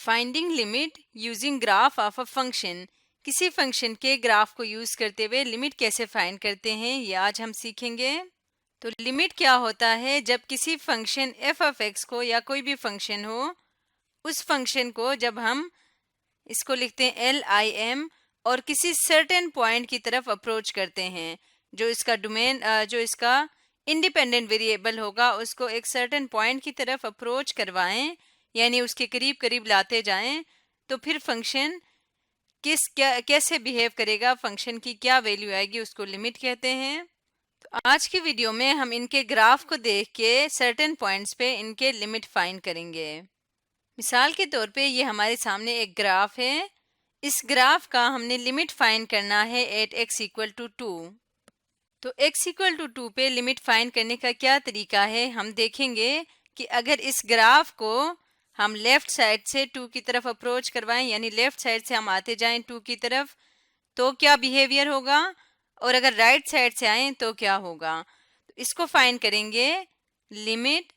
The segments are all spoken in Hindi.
Finding limit using graph of a function. किसी फंक्शन के ग्राफ को यूज करते हुए लिमिट कैसे फाइंड करते हैं ये आज हम सीखेंगे। तो लिमिट क्या होता है? जब किसी फंक्शन एफ ऑफ एक्स को या कोई भी फंक्शन हो, उस फंक्शन को जब हम इसको लिखते हैं एल आई एम और किसी सर्टेन पॉइंट की तरफ अप्रोच करते हैं, जो इसका डोमेन जो इसका इंडिपेंडेंट वेरिएबल होगा उसको एक सर्टेन पॉइंट की तरफ अप्रोच करवाएं, यानी उसके करीब करीब लाते जाएं, तो फिर फंक्शन कैसे बिहेव करेगा, फंक्शन की क्या वैल्यू आएगी, उसको लिमिट कहते हैं। तो आज की वीडियो में हम इनके ग्राफ को देख के सर्टेन पॉइंट्स पे इनके लिमिट फाइंड करेंगे। मिसाल के तौर पे ये हमारे सामने एक ग्राफ है। इस ग्राफ का हमने लिमिट फाइंड करना है एट x इक्वल टू 2। तो x इक्वल टू 2 पे लिमिट फाइंड करने का क्या तरीका है हम देखेंगे कि अगर इस ग्राफ को हम लेफ्ट साइड से 2 की तरफ अप्रोच करवाएं, यानी लेफ्ट साइड से हम आते जाएं 2 की तरफ, तो क्या बिहेवियर होगा, और अगर राइट साइड से आएं तो क्या होगा। तो इसको फाइंड करेंगे। लिमिट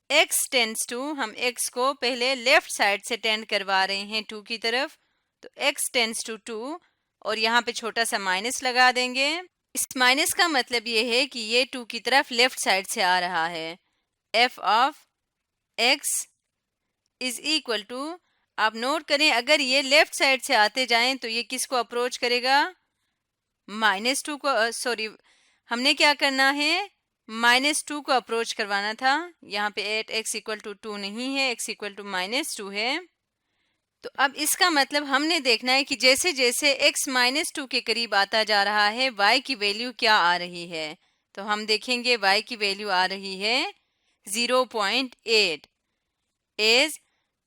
x टेंड्स टू, हम x को पहले लेफ्ट साइड से टेंड करवा रहे हैं 2 की तरफ, तो x टेंड्स टू 2 और यहाँ पे छोटा सा माइनस लगा देंगे। इस माइनस का मतलब ये है कि ये 2 की तरफ लेफ्ट साइड से आ रहा है। f of x is equal to, आप नोट करें अगर ये लेफ्ट साइड से आते जाएं तो ये किसको अप्रोच करेगा, -2 को। सॉरी, हमने क्या करना है, -2 को अप्रोच करवाना था। यहाँ पे एट x इक्वल टू 2 नहीं है, x इक्वल टू -2 है। तो अब इसका मतलब हमने देखना है कि जैसे जैसे x -2 के करीब आता जा रहा है y की वैल्यू क्या आ रही है। तो हम देखेंगे y की वैल्यू आ रही है 0.8। As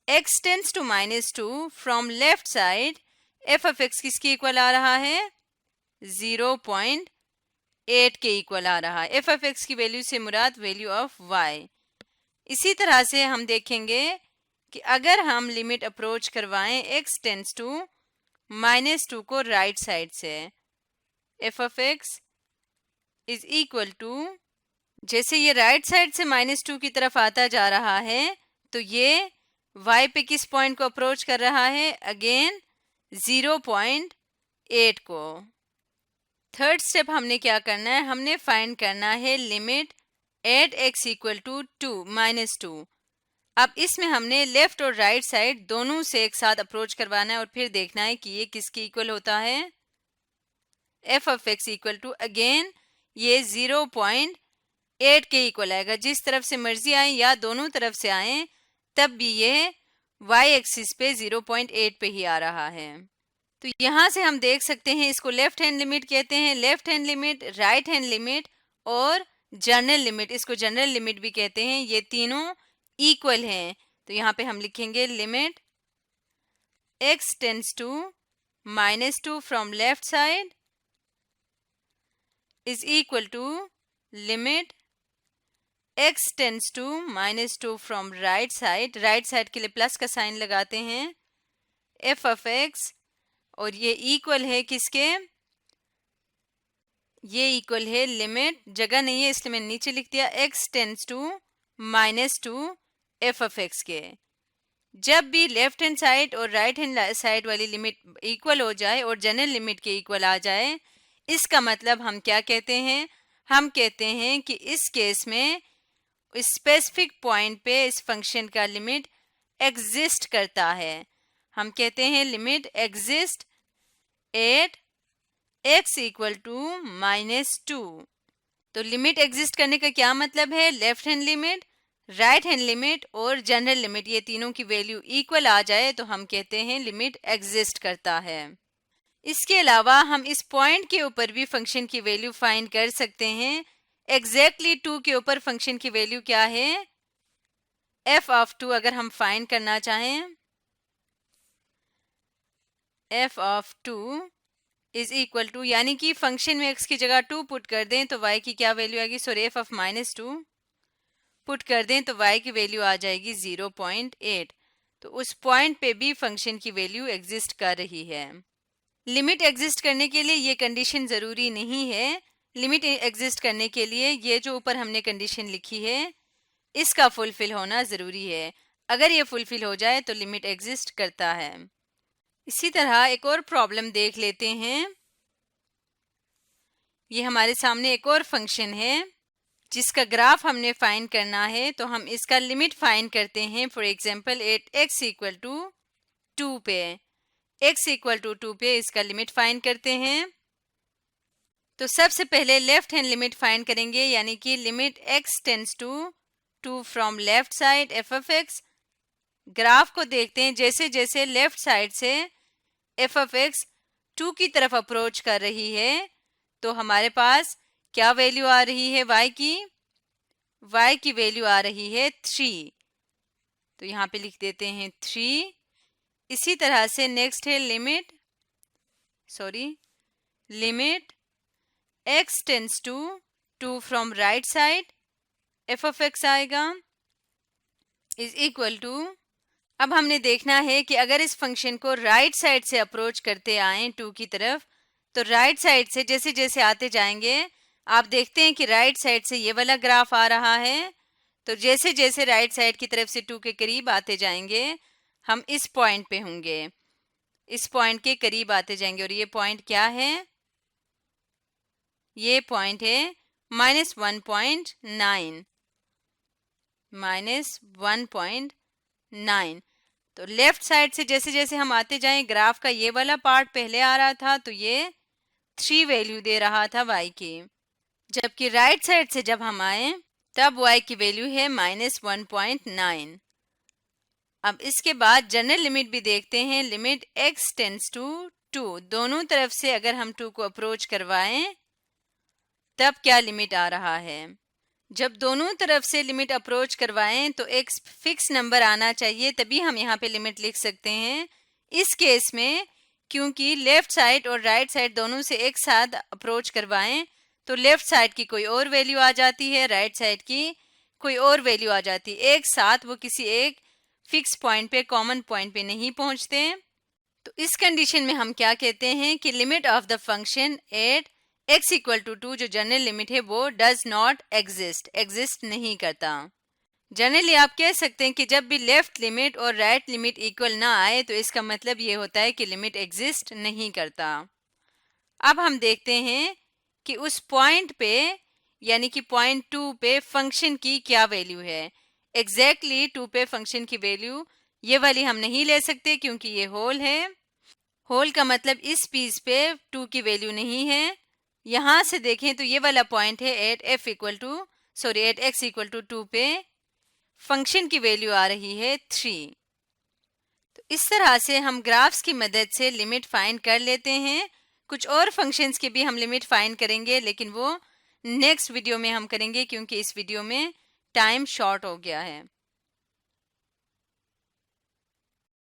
x tends to -2 from left side, f of x किसके इक्वल आ रहा है, 0.8 के इक्वल आ रहा है। f ऑफ x की वैल्यू से मुराद वैल्यू ऑफ y। इसी तरह से हम देखेंगे कि अगर हम लिमिट अप्रोच करवाएं x टेंड्स टू -2 को राइट साइड से, f of x is equal to, जैसे ये राइट साइड से -2 की तरफ आता जा रहा है तो ये y पे किस पॉइंट को अप्रोच कर रहा है, अगेन 0.8 को। थर्ड स्टेप हमने क्या करना है, हमने फाइंड करना है limit at x equal to 2 अब इसमें हमने लेफ्ट और राइट साइड दोनों से एक साथ अप्रोच करवाना है और फिर देखना है कि ये किसके इक्वल होता है। f of x equal to, again ये 0.8 के इक्वल आएगा। जिस तरफ से मर्जी आए या दोनों तरफ से आए तब भी ये y एक्सिस पे 0.8 पे ही आ रहा है। तो यहाँ से हम देख सकते हैं इसको लेफ्ट हैंड लिमिट कहते हैं। Left hand limit, right hand limit और जनरल लिमिट, इसको जनरल लिमिट भी कहते हैं, ये तीनों इक्वल हैं। तो यहाँ पे हम लिखेंगे limit x tends to -2 from left side is equal to limit x tends to -2 from right side, right side के लिए प्लस का साइन लगाते हैं, f ऑफ x, और ये इक्वल है किसके, ये इक्वल है लिमिट, जगह नहीं है इसलिए मैंने नीचे लिख दिया, x tends to -2 f of x के। जब भी लेफ्ट हैंड साइड और राइट हैंड साइड वाली लिमिट इक्वल हो जाए और जनरल लिमिट के इक्वल आ जाए, इसका मतलब हम क्या कहते हैं, हम कहते हैं कि इस केस में स्पेसिफिक पॉइंट पे इस फंक्शन का लिमिट एग्जिस्ट करता है। हम कहते हैं limit exist at x equal to -2। तो लिमिट एग्जिस्ट करने का क्या मतलब है, left hand limit, right hand limit और जनरल लिमिट, ये तीनों की वैल्यू इक्वल आ जाए तो हम कहते हैं लिमिट एग्जिस्ट करता है। इसके अलावा हम इस पॉइंट के ऊपर भी फंक्शन की वैल्यू फाइंड कर सकते हैं। एग्जैक्टली 2 के ऊपर फंक्शन की वैल्यू क्या है, f ऑफ 2 अगर हम फाइंड करना चाहें, f of 2 is equal to, यानी कि फंक्शन में x की जगह 2 पुट कर दें तो y की क्या वैल्यू आएगी, सॉरी f ऑफ -2 पुट कर दें तो y की वैल्यू आ जाएगी 0.8। तो उस पॉइंट पे भी फंक्शन की वैल्यू एग्जिस्ट कर रही है। लिमिट एग्जिस्ट करने के लिए ये कंडीशन ज़रूरी नहीं है। लिमिट एग्जिस्ट करने के लिए ये जो ऊपर हमने कंडीशन लिखी है इसका फुलफिल होना ज़रूरी है। अगर ये फुलफिल हो जाए तो लिमिट एग्जिस्ट करता है। इसी तरह एक और प्रॉब्लम देख लेते हैं। ये हमारे सामने एक और फंक्शन है जिसका ग्राफ हमने फाइंड करना है, तो हम इसका लिमिट फाइंड करते हैं। For example at x equal to 2 पे, x इक्वल टू 2 पे इसका लिमिट फाइंड करते हैं। तो सबसे पहले लेफ्ट हैंड लिमिट फाइंड करेंगे, यानी कि limit x tends to 2 from left side f of x. Graph को देखते हैं, जैसे जैसे लेफ्ट साइड से एफ ऑफ एक्स 2 की तरफ अप्रोच कर रही है तो हमारे पास क्या वैल्यू आ रही है y की वैल्यू आ रही है 3। तो यहाँ पे लिख देते हैं 3। इसी तरह से नेक्स्ट है limit x tends to 2 from right side f of x आएगा इज इक्वल टू, अब हमने देखना है कि अगर इस फंक्शन को राइट साइड से अप्रोच करते आए 2 की तरफ, तो राइट साइड से जैसे जैसे आते जाएंगे आप देखते हैं कि राइट साइड से ये वाला ग्राफ आ रहा है। तो जैसे जैसे राइट साइड की तरफ से 2 के करीब आते जाएंगे हम इस पॉइंट पे होंगे, इस पॉइंट के करीब आते जाएंगे। और ये पॉइंट क्या है? ये पॉइंट है -1.9। तो लेफ्ट साइड से जैसे जैसे हम आते जाएं, ग्राफ का ये वाला पार्ट पहले आ रहा था तो ये 3 वैल्यू दे रहा था y की, जबकि राइट साइड से जब हम आए तब y की वैल्यू है -1.9। अब इसके बाद जनरल लिमिट भी देखते हैं। लिमिट x टेंड्स टू 2, दोनों तरफ से अगर हम 2 को अप्रोच करवाएं तब क्या लिमिट आ रहा है? जब दोनों तरफ से लिमिट अप्रोच करवाएं तो एक फिक्स नंबर आना चाहिए, तभी हम यहाँ पे लिमिट लिख सकते हैं। इस केस में क्योंकि लेफ्ट साइड और राइट साइड दोनों से एक साथ अप्रोच करवाएं तो लेफ्ट साइड की कोई और वैल्यू आ जाती है, राइट साइड की कोई और वैल्यू आ जाती है। एक साथ वो किसी एक फिक्स पॉइंट पे, कॉमन पॉइंट पे नहीं पहुंचते। तो इस कंडीशन में हम क्या कहते हैं कि limit of the function at x equal to 2, जो जनरल लिमिट है वो डज नॉट एग्जिस्ट नहीं करता। जनरली आप कह सकते हैं कि जब भी लेफ्ट लिमिट और राइट लिमिट इक्वल ना आए तो इसका मतलब ये होता है कि लिमिट एग्जिस्ट नहीं करता। अब हम देखते हैं कि उस पॉइंट पे, यानी कि पॉइंट 2 पे फंक्शन की क्या वैल्यू है। एग्जैक्टली 2 पे फंक्शन की वैल्यू ये वाली हम नहीं ले सकते क्योंकि ये होल है। होल का मतलब इस पीस पे 2 की वैल्यू नहीं है। यहाँ से देखें तो ये वाला पॉइंट है एट x इक्वल टू 2 पे फंक्शन की वैल्यू आ रही है 3। तो इस तरह से हम ग्राफ्स की मदद से लिमिट फाइंड कर लेते हैं। कुछ और फंक्शंस के भी हम लिमिट फाइंड करेंगे, लेकिन वो नेक्स्ट वीडियो में हम करेंगे क्योंकि इस वीडियो में टाइम शॉर्ट हो गया है।